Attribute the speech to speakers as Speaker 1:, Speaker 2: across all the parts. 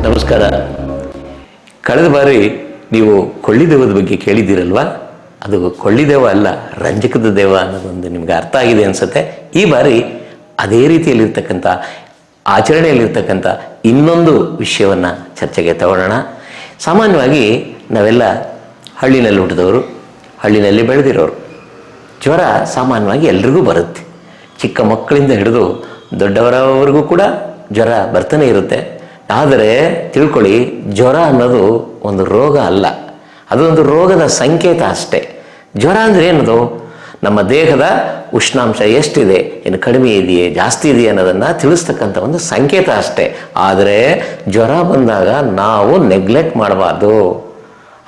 Speaker 1: ನಮಸ್ಕಾರ. ಕಳೆದ ಬಾರಿ ನೀವು ಕೊಳ್ಳಿದೇವದ ಬಗ್ಗೆ ಕೇಳಿದ್ದೀರಲ್ವಾ? ಅದು ಕೊಳ್ಳಿದೇವ ಅಲ್ಲ, ರಂಜಕದ ದೇವ ಅನ್ನೋದೊಂದು ನಿಮ್ಗೆ ಅರ್ಥ ಆಗಿದೆ ಅನಿಸುತ್ತೆ. ಈ ಬಾರಿ ಅದೇ ರೀತಿಯಲ್ಲಿರ್ತಕ್ಕಂಥ ಆಚರಣೆಯಲ್ಲಿರ್ತಕ್ಕಂಥ ಇನ್ನೊಂದು ವಿಷಯವನ್ನು ಚರ್ಚೆಗೆ ತಗೊಳ್ಳೋಣ. ಸಾಮಾನ್ಯವಾಗಿ ನಾವೆಲ್ಲ ಹಳ್ಳಿನಲ್ಲಿ ಹುಟ್ಟಿದವರು, ಹಳ್ಳಿನಲ್ಲಿ ಬೆಳೆದಿರೋರು. ಜ್ವರ ಸಾಮಾನ್ಯವಾಗಿ ಎಲ್ರಿಗೂ ಬರುತ್ತೆ. ಚಿಕ್ಕ ಮಕ್ಕಳಿಂದ ಹಿಡಿದು ದೊಡ್ಡವರವರೆಗೂ ಕೂಡ ಜ್ವರ ಬರ್ತಾನೆ ಇರುತ್ತೆ. ಆದರೆ ತಿಳ್ಕೊಳ್ಳಿ, ಜ್ವರ ಅನ್ನೋದು ಒಂದು ರೋಗ ಅಲ್ಲ, ಅದೊಂದು ರೋಗದ ಸಂಕೇತ ಅಷ್ಟೇ. ಜ್ವರ ಅಂದರೆ ಏನದು? ನಮ್ಮ ದೇಹದ ಉಷ್ಣಾಂಶ ಎಷ್ಟಿದೆ, ಏನು ಕಡಿಮೆ ಇದೆಯೇ ಜಾಸ್ತಿ ಇದೆಯೇ ಅನ್ನೋದನ್ನು ತಿಳಿಸ್ತಕ್ಕಂಥ ಒಂದು ಸಂಕೇತ ಅಷ್ಟೇ. ಆದರೆ ಜ್ವರ ಬಂದಾಗ ನಾವು ನೆಗ್ಲೆಕ್ಟ್ ಮಾಡಬಾರ್ದು,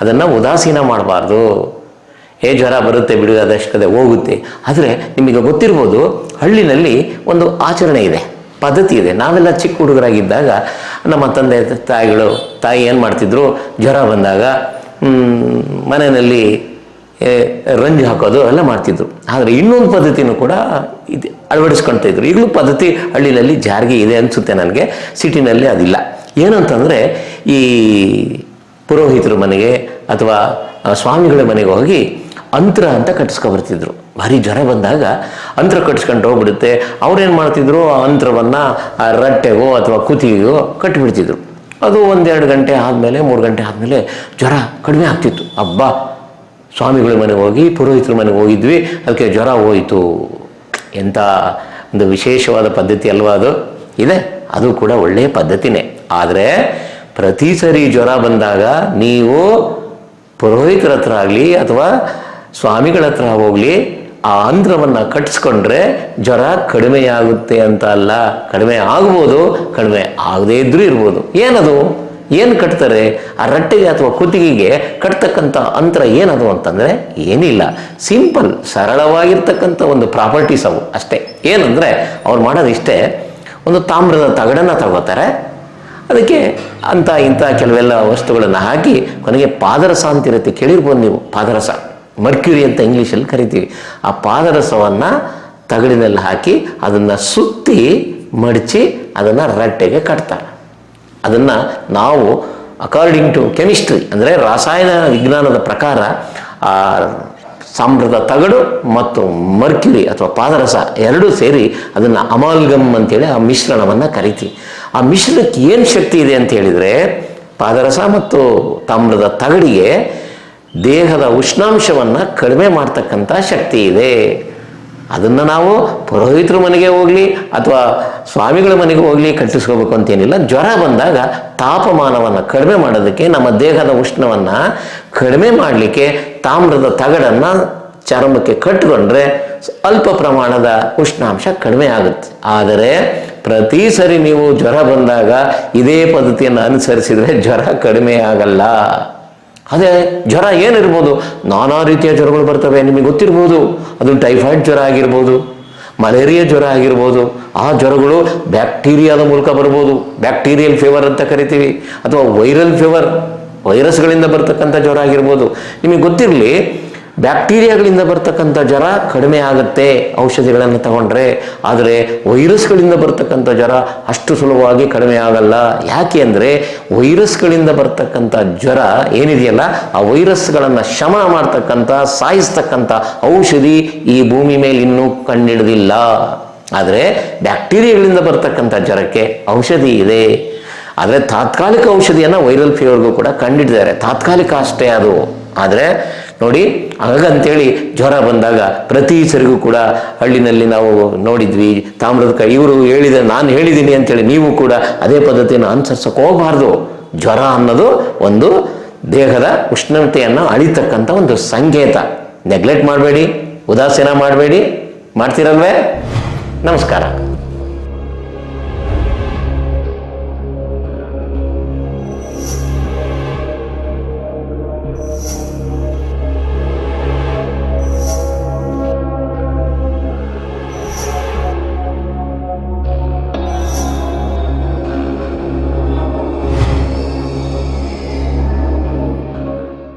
Speaker 1: ಅದನ್ನು ಉದಾಸೀನ ಮಾಡಬಾರ್ದು. ಜ್ವರ ಬರುತ್ತೆ ಬಿಡು, ಅದಷ್ಟೇ ಹೋಗುತ್ತೆ. ಆದರೆ ನಿಮಗೆ ಗೊತ್ತಿರ್ಬೋದು, ಹಳ್ಳಿನಲ್ಲಿ ಒಂದು ಆಚರಣೆ ಇದೆ, ಪದ್ಧತಿ ಇದೆ. ನಾವೆಲ್ಲ ಚಿಕ್ಕ ಹುಡುಗರಾಗಿದ್ದಾಗ ನಮ್ಮ ತಾಯಿ ಏನು ಮಾಡ್ತಿದ್ರು, ಜ್ವರ ಬಂದಾಗ ಮನೆಯಲ್ಲಿ ರಂಜು ಹಾಕೋದು ಎಲ್ಲ ಮಾಡ್ತಿದ್ರು. ಆದರೆ ಇನ್ನೊಂದು ಪದ್ಧತಿನೂ ಕೂಡ ಇದು ಅಳವಡಿಸ್ಕೊಳ್ತಾ ಇದ್ರು. ಈಗಲೂ ಪದ್ಧತಿ ಹಳ್ಳಿನಲ್ಲಿ ಜಾರಿಗೆ ಇದೆ ಅನಿಸುತ್ತೆ ನನಗೆ, ಸಿಟಿನಲ್ಲಿ ಅದಿಲ್ಲ. ಏನಂತಂದರೆ, ಈ ಪುರೋಹಿತರ ಮನೆಗೆ ಅಥವಾ ಸ್ವಾಮಿಗಳ ಮನೆಗೆ ಹೋಗಿ ಅಂತ್ರ ಅಂತ ಕಟ್ಟಿಸ್ಕೊಬರ್ತಿದ್ರು. ಭಾರಿ ಜ್ವರ ಬಂದಾಗ ಅಂತ್ರ ಕಟ್ಟಿಸ್ಕೊಂಡು ಹೋಗ್ಬಿಡುತ್ತೆ. ಅವ್ರೇನು ಮಾಡ್ತಿದ್ರು, ಆ ಅಂತ್ರವನ್ನು ಆ ರಟ್ಟೆಗೋ ಅಥವಾ ಕುತ್ತಿಗೆಗೋ ಕಟ್ಟಿಬಿಡ್ತಿದ್ರು. ಅದು 1-2 ಗಂಟೆ ಆದಮೇಲೆ, 3 ಗಂಟೆ ಆದಮೇಲೆ ಜ್ವರ ಕಡಿಮೆ ಆಗ್ತಿತ್ತು. ಹಬ್ಬ, ಸ್ವಾಮಿಗಳ ಮನೆಗೆ ಹೋಗಿ ಪುರೋಹಿತರ ಮನೆಗೆ ಹೋಗಿದ್ವಿ, ಅದಕ್ಕೆ ಜ್ವರ ಹೋಯಿತು. ಎಂಥ ಒಂದು ವಿಶೇಷವಾದ ಪದ್ಧತಿ ಅಲ್ವಾ ಅದು? ಇದೆ, ಅದು ಕೂಡ ಒಳ್ಳೆಯ ಪದ್ಧತಿನೇ. ಆದರೆ ಪ್ರತಿ ಸರಿ ಜ್ವರ ಬಂದಾಗ ನೀವು ಪುರೋಹಿತರ ಹತ್ರ ಆಗಲಿ ಅಥವಾ ಸ್ವಾಮಿಗಳ ಹತ್ರ ಹೋಗಲಿ ಆ ಅಂತ್ರವನ್ನು ಕಟ್ಟಿಸ್ಕೊಂಡ್ರೆ ಜ್ವರ ಕಡಿಮೆಯಾಗುತ್ತೆ ಅಂತ ಅಲ್ಲ. ಕಡಿಮೆ ಆಗ್ಬೋದು, ಕಡಿಮೆ ಆಗದೇ ಇದ್ರೂ ಇರ್ಬೋದು. ಏನದು? ಏನು ಕಟ್ತಾರೆ? ಆ ರಟ್ಟೆಗೆ ಅಥವಾ ಕುತ್ತಿಗೆಗೆ ಕಟ್ತಕ್ಕಂಥ ಅಂತ್ರ ಏನದು ಅಂತಂದರೆ ಏನಿಲ್ಲ, ಸಿಂಪಲ್, ಸರಳವಾಗಿರ್ತಕ್ಕಂಥ ಒಂದು ಪ್ರಾಪರ್ಟೀಸ್ ಅವು ಅಷ್ಟೇ. ಏನಂದರೆ ಅವ್ರು ಮಾಡೋದಿಷ್ಟೇ, ಒಂದು ತಾಮ್ರದ ತಗಡನ್ನು ತಗೋತಾರೆ, ಅದಕ್ಕೆ ಅಂಥ ಇಂಥ ಕೆಲವೆಲ್ಲ ವಸ್ತುಗಳನ್ನು ಹಾಕಿ ಕೊನೆಗೆ ಪಾದರಸ ಅಂತಿರುತ್ತೆ, ಕೇಳಿರ್ಬೋದು ನೀವು. ಪಾದರಸ, ಮರ್ಕ್ಯುರಿ ಅಂತ ಇಂಗ್ಲೀಷಲ್ಲಿ ಕರಿತೀವಿ. ಆ ಪಾದರಸವನ್ನು ತಗಡಿನಲ್ಲಿ ಹಾಕಿ ಅದನ್ನು ಸುತ್ತಿ ಮಡಚಿ ಅದನ್ನು ರಟ್ಟೆಗೆ ಕಟ್ತಾರೆ. ಅದನ್ನು ನಾವು ಅಕಾರ್ಡಿಂಗ್ ಟು ಕೆಮಿಸ್ಟ್ರಿ, ಅಂದರೆ ರಾಸಾಯನ ವಿಜ್ಞಾನದ ಪ್ರಕಾರ, ಆ ತಾಮ್ರದ ತಗಡು ಮತ್ತು ಮರ್ಕ್ಯುರಿ ಅಥವಾ ಪಾದರಸ ಎರಡೂ ಸೇರಿ ಅದನ್ನು ಅಮಾಲ್ಗಮ್ ಅಂತೇಳಿ ಆ ಮಿಶ್ರಣವನ್ನು ಕರಿತೀವಿ. ಆ ಮಿಶ್ರಣಕ್ಕೆ ಏನು ಶಕ್ತಿ ಇದೆ ಅಂತ ಹೇಳಿದರೆ, ಪಾದರಸ ಮತ್ತು ತಾಮ್ರದ ತಗಡಿಗೆ ದೇಹದ ಉಷ್ಣಾಂಶವನ್ನು ಕಡಿಮೆ ಮಾಡ್ತಕ್ಕಂಥ ಶಕ್ತಿ ಇದೆ. ಅದನ್ನು ನಾವು ಪುರೋಹಿತರ ಮನೆಗೆ ಹೋಗಲಿ ಅಥವಾ ಸ್ವಾಮಿಗಳ ಮನೆಗೆ ಹೋಗಲಿ ಕಟ್ಟಿಸ್ಕೋಬೇಕು ಅಂತೇನಿಲ್ಲ. ಜ್ವರ ಬಂದಾಗ ತಾಪಮಾನವನ್ನು ಕಡಿಮೆ ಮಾಡೋದಕ್ಕೆ, ನಮ್ಮ ದೇಹದ ಉಷ್ಣವನ್ನು ಕಡಿಮೆ ಮಾಡಲಿಕ್ಕೆ ತಾಮ್ರದ ತಗಡನ್ನು ಚರ್ಮಕ್ಕೆ ಕಟ್ಟಿಕೊಂಡ್ರೆ ಅಲ್ಪ ಪ್ರಮಾಣದ ಉಷ್ಣಾಂಶ ಕಡಿಮೆ ಆಗುತ್ತೆ. ಆದರೆ ಪ್ರತಿ ಸರಿ ನೀವು ಜ್ವರ ಬಂದಾಗ ಇದೇ ಪದ್ಧತಿಯನ್ನು ಅನುಸರಿಸಿದರೆ ಜ್ವರ ಕಡಿಮೆ ಆಗಲ್ಲ. ಅದೇ ಜ್ವರ ಏನಿರ್ಬೋದು, ನಾನಾ ರೀತಿಯ ಜ್ವರಗಳು ಬರ್ತವೆ, ನಿಮಗೆ ಗೊತ್ತಿರ್ಬೋದು. ಅದು ಟೈಫಾಯ್ಡ್ ಜ್ವರ ಆಗಿರ್ಬೋದು, ಮಲೇರಿಯಾ ಜ್ವರ ಆಗಿರ್ಬೋದು. ಆ ಜ್ವರಗಳು ಬ್ಯಾಕ್ಟೀರಿಯಾದ ಮೂಲಕ ಬರ್ಬೋದು, ಬ್ಯಾಕ್ಟೀರಿಯಲ್ ಫೀವರ್ ಅಂತ ಕರಿತೀವಿ, ಅಥವಾ ವೈರಲ್ ಫೀವರ್, ವೈರಸ್ಗಳಿಂದ ಬರ್ತಕ್ಕಂಥ ಜ್ವರ ಆಗಿರ್ಬೋದು. ನಿಮಗೆ ಗೊತ್ತಿರಲಿ, ಬ್ಯಾಕ್ಟೀರಿಯಾಗಳಿಂದ ಬರ್ತಕ್ಕಂಥ ಜ್ವರ ಕಡಿಮೆ ಆಗುತ್ತೆ ಔಷಧಿಗಳನ್ನು ತಗೊಂಡ್ರೆ. ಆದರೆ ವೈರಸ್ಗಳಿಂದ ಬರ್ತಕ್ಕಂಥ ಜ್ವರ ಅಷ್ಟು ಸುಲಭವಾಗಿ ಕಡಿಮೆ ಆಗಲ್ಲ. ಯಾಕೆ ಅಂದರೆ ವೈರಸ್ಗಳಿಂದ ಬರ್ತಕ್ಕಂಥ ಜ್ವರ ಏನಿದೆಯಲ್ಲ, ಆ ವೈರಸ್ಗಳನ್ನು ಶಮನ ಮಾಡ್ತಕ್ಕಂಥ, ಸಾಯಿಸ್ತಕ್ಕಂಥ ಔಷಧಿ ಈ ಭೂಮಿ ಮೇಲೆ ಇನ್ನೂ ಕಂಡಿಡಿದಿಲ್ಲ. ಆದರೆ ಬ್ಯಾಕ್ಟೀರಿಯಾಗಳಿಂದ ಬರ್ತಕ್ಕಂಥ ಜ್ವರಕ್ಕೆ ಔಷಧಿ ಇದೆ. ಆದರೆ ತಾತ್ಕಾಲಿಕ ಔಷಧಿಯನ್ನು ವೈರಲ್ ಫೀವರ್ಗೂ ಕೂಡ ಕಂಡಿಡಿದ್ದಾರೆ, ತಾತ್ಕಾಲಿಕ ಅಷ್ಟೇ ಅದು. ಆದರೆ ನೋಡಿ, ಹಾಗಂತೇಳಿ ಜ್ವರ ಬಂದಾಗ ಪ್ರತಿ ಸರಿಗೂ ಕೂಡ ಹಳ್ಳಿನಲ್ಲಿ ನಾವು ನೋಡಿದ್ವಿ, ತಾಮ್ರದ ಇವರು ಹೇಳಿದ, ನಾನು ಹೇಳಿದ್ದೀನಿ ಅಂತೇಳಿ ನೀವು ಕೂಡ ಅದೇ ಪದ್ಧತಿಯನ್ನು ಅನುಸರಿಸಕ್ಕೆ ಹೋಗಬಾರ್ದು. ಜ್ವರ ಅನ್ನೋದು ಒಂದು ದೇಹದ ಉಷ್ಣತೆಯನ್ನು ಅಳಿತಕ್ಕಂಥ ಒಂದು ಸಂಕೇತ. ನೆಗ್ಲೆಕ್ಟ್ ಮಾಡಬೇಡಿ, ಉದಾಸೀನ ಮಾಡಬೇಡಿ. ಮಾಡ್ತೀರಲ್ವೇ? ನಮಸ್ಕಾರ.